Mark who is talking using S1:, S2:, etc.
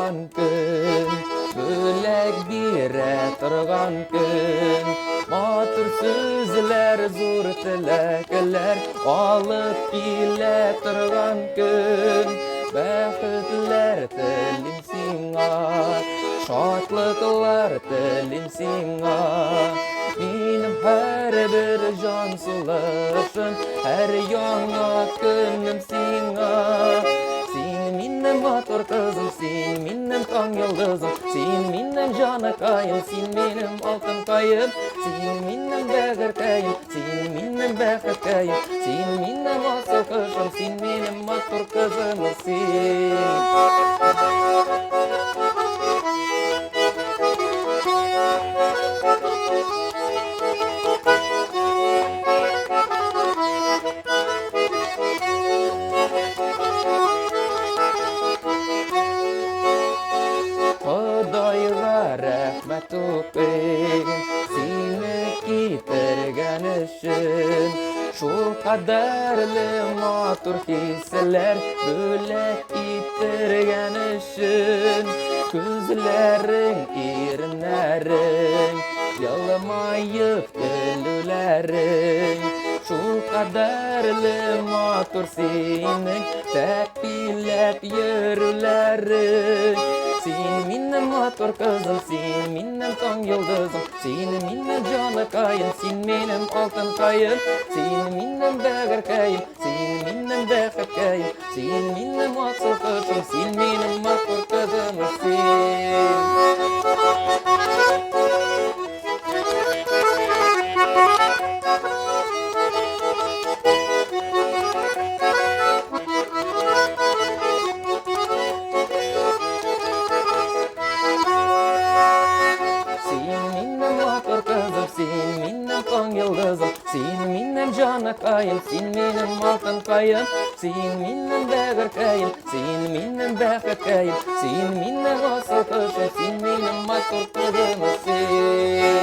S1: turgan gün, bölek bire turgan gün. Matur sözler, zor tilekler, alıp bile turgan gün. Bäxtler tilim siňa, şatlyklar tilim siňa. Minim her bir jan sulaşım, her ýaňa günüm siňa. Sen minim matur kızım, sen minim taň ýyldızım, sen minim janakayım, sen minim altyn kayım, sen minim bägerkäýim, sen minim bäxtkäýim, sen minim asal kışım, sen minim matur kızım, sen. Hudaýga rahmet okuyun, seni getirgen üçün. Şu kadarly matur hisler bölek getirgen üçün. Gözleriň irnäriň, ýalmaýyp gülüleriň. Şu kadarly matur seniň täpilep ýörüleriň. Sen minim matur kızım, sen minim taň ýyldızım, sen minim janakayım, sen minim altyn kayım, sen minim bägerkäýim, sen minim bäxtkäýim, sen minim asal kışım, sen minim matur kızım, sen. Sen minim taň ýyldızım, sen minim janakayım, sen minim altyn kayım, sen minim bägerkäýim, sen minim bäxtkäýim, sen minim asal kışım, sen minim matur kızım, sen.